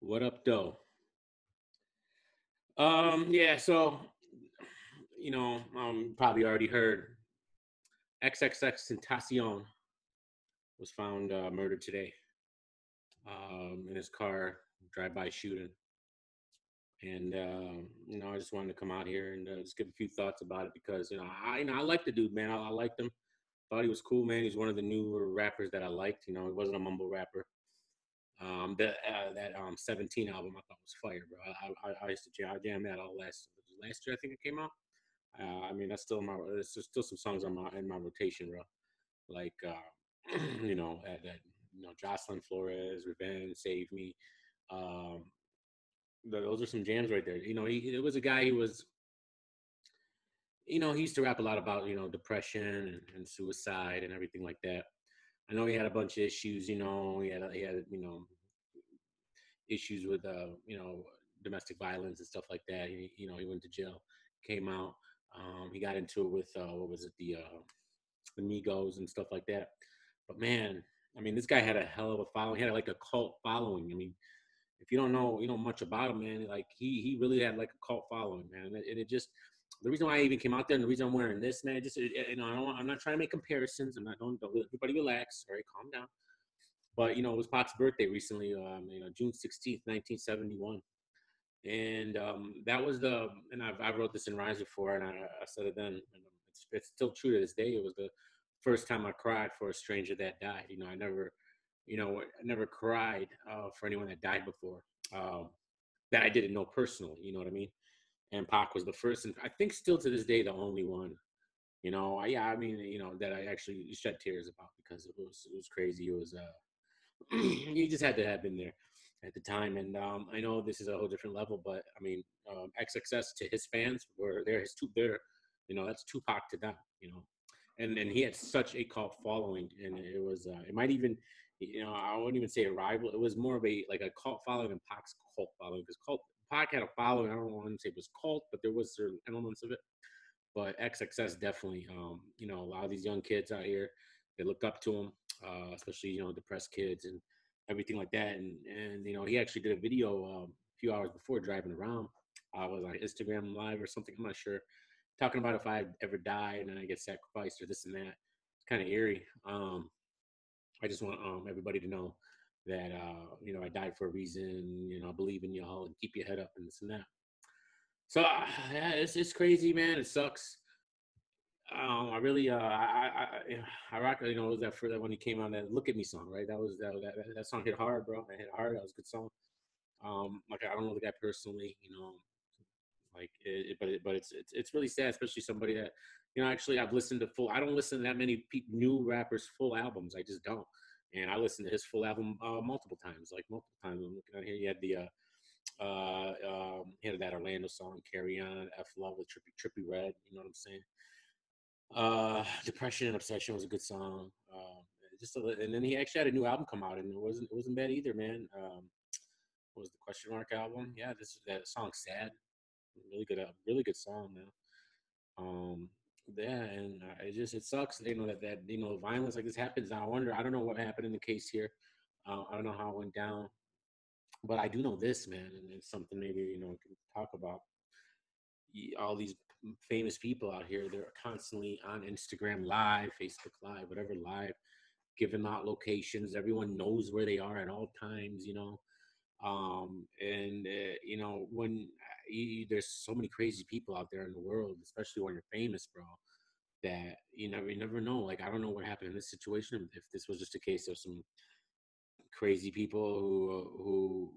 What up, though? Yeah, so probably already heard Xxxtentacion was found murdered today in his car, drive-by shooting. And I just wanted to come out here and just give a few thoughts about it because I like the dude, man. I liked him. Thought he was cool, man. He's one of the newer rappers that I liked. He wasn't a mumble rapper. That 17 album I thought was fire, bro. I used to jam that all last year. I think it came out. I mean, that's still there's still some songs on my in my rotation, bro. Like Jocelyn Flores, Revenge, Save Me. Um, those are some jams right there. It was a guy who was, he used to rap a lot about depression and suicide and everything like that. I know he had a bunch of issues. He had issues with domestic violence and stuff like that. He went to jail, came out. He got into it with what was it, the Migos and stuff like that. But man, I mean, this guy had a hell of a following. He had like a cult following. I mean, if you don't know much about him, man, like he really had like a cult following, man. And it just the reason why I even came out there and the reason I'm wearing this, man, I'm not trying to make comparisons. Don't everybody relax, all right, calm down. But it was Pac's birthday recently, June 16th, 1971. And that was and I wrote this in rhymes before, and I said it then, and it's still true to this day. It was the first time I cried for a stranger that died. I never cried for anyone that died before, um, that I didn't know personally. You know what I mean? And Pac was the first, and I think still to this day the only one. Yeah, I mean, that I actually shed tears about because it was crazy. It was you just had to have been there at the time. And I know this is a whole different level, but I mean, XXS to his fans were they're his two. They're that's Tupac to them. And he had such a cult following, and it was it might even I wouldn't even say a rival. It was more of a like a cult following than Pac's cult following because cult Pac had a following. I don't want to say it was cult, but there was certain elements of it. But XXS definitely, a lot of these young kids out here, they look up to him, especially depressed kids and everything like that. And he actually did a video a few hours before driving around. I was on Instagram Live or something. I'm not sure. Talking about if I ever die and then I get sacrificed or this and that. It's kind of eerie. I just want everybody to know that I died for a reason. I believe in y'all and keep your head up and this and that. So yeah, it's crazy, man. It sucks. I really, I rock. It was that for that when he came on that "Look at Me" song, right? That song hit hard, bro. It hit hard. That was a good song. Like I don't know the guy personally, like but it's really sad, especially somebody that actually I've listened to full. I don't listen to that many new rappers full albums. I just don't. And I listened to his full album multiple times, like multiple times. I'm looking at here. He had he had that Orlando song, "Carry On," "F Love" with Trippy Red. You know what I'm saying? Depression and Obsession was a good song. And then he actually had a new album come out, and it wasn't bad either, man. What was the Question Mark album? Yeah, that song "Sad," really good song, man. Um, yeah, and it sucks, that violence like this happens. I don't know what happened in the case here. I don't know how it went down, but I do know this, man, and it's something maybe we can talk about. All these famous people out here, they're constantly on Instagram Live, Facebook Live, whatever live, giving out locations. Everyone knows where they are at all times. And when there's so many crazy people out there in the world, especially when you're famous, bro, that you never know. Like I don't know what happened in this situation. If this was just a case of some crazy people who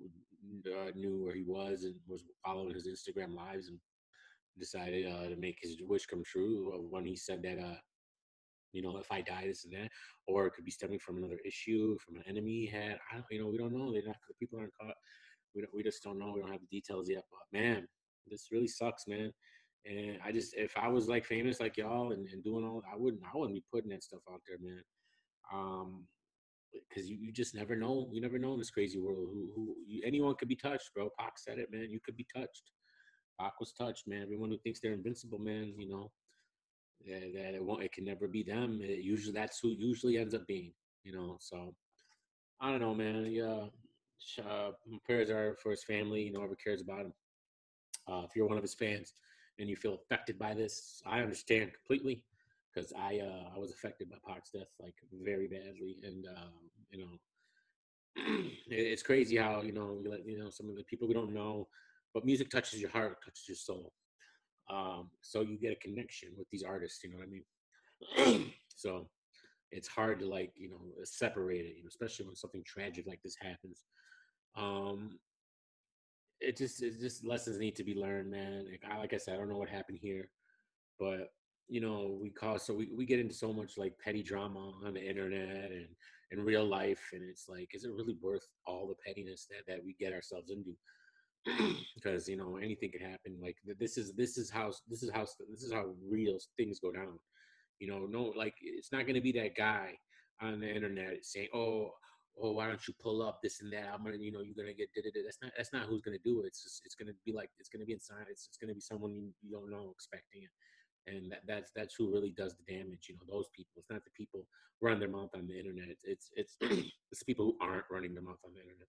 knew where he was and was following his Instagram lives and decided to make his wish come true when he said that if I die, this and that, or it could be stemming from another issue, from an enemy he had. I don't, we don't know. They're not the people aren't caught. We just don't know. We don't have the details yet. But man, this really sucks, man. And if I was like famous like y'all and doing all, I wouldn't be putting that stuff out there, man. Um, because you just never know. You never know in this crazy world anyone could be touched, bro. Pac said it, man. You could be touched. Pac was touched, man. Everyone who thinks they're invincible, man, that it can never be them. That's who it usually ends up being. So I don't know, man. Yeah, Prayers are for his family. You know, whoever cares about him. If you're one of his fans and you feel affected by this, I understand completely because I was affected by Pac's death like very badly, and you know it's crazy how some of the people we don't know, but music touches your heart, touches your soul. So you get a connection with these artists. You know what I mean? So it's hard to separate it, especially when something tragic like this happens. Um, it's just lessons need to be learned, man. Like I said, I don't know what happened here, but we get into so much like petty drama on the internet and in real life, and it's like, is it really worth all the pettiness that we get ourselves into? Because anything can happen. Like this is how real things go down. No, like it's not going to be that guy on the internet saying, "Oh, why don't you pull up this and that? I'm gonna, you're gonna get did it." That's not who's going to do it. It's going to be like it's going to be inside. It's going to be someone you don't know expecting it, and that's who really does the damage. Those people. It's not the people who run their mouth on the internet. It's it's the people who aren't running their mouth on the internet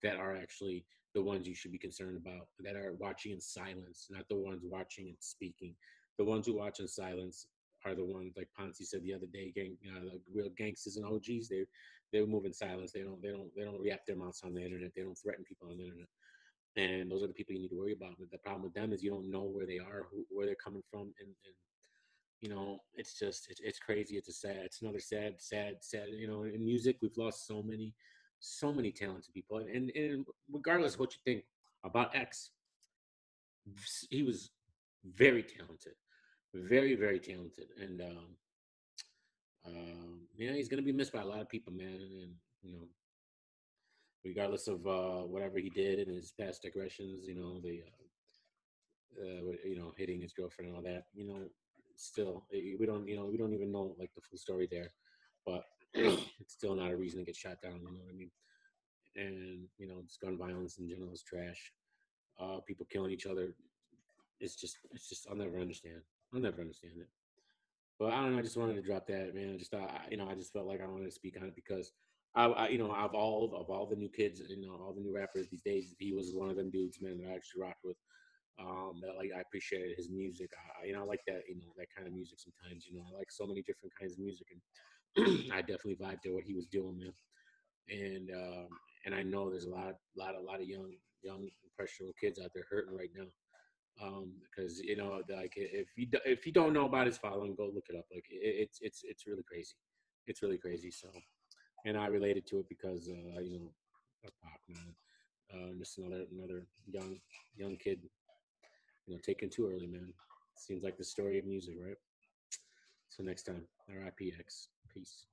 that are actually the ones you should be concerned about, that are watching in silence, not the ones watching and speaking. The ones who watch in silence are the ones, like Ponzi said the other day, the real gangsters and OGs. They move in silence. They don't react their mouths on the internet. They don't threaten people on the internet. And those are the people you need to worry about. But the problem with them is you don't know where they are, where they're coming from, and it's just it's crazy. It's another sad. In music, we've lost so many talented people, and regardless of what you think about X, he was very talented, very very talented, and yeah, he's gonna be missed by a lot of people, man. And regardless of whatever he did in his past aggressions, hitting his girlfriend and all that, still we don't even know like the full story there, but it's still not a reason to get shot down. You know what I mean? And just gun violence in general is trash. People killing each other. It's just I'll never understand. I'll never understand it. But I don't know. I just wanted to drop that, man. I just thought, I just felt like I wanted to speak on it because of all the new kids, all the new rappers these days, he was one of them dudes, man, that I actually rocked with. That like I appreciated his music. I like that, that kind of music sometimes. I like so many different kinds of music, and I definitely vibed to what he was doing, man. And I know there's a lot of young impressionable kids out there hurting right now. Because like if you don't know about his following, go look it up. Like it's really crazy. It's really crazy. So, and I related to it because of Pac, man. Just another young kid, taken too early, man. Seems like the story of music, right? So next time, R.I.P. X. Peace.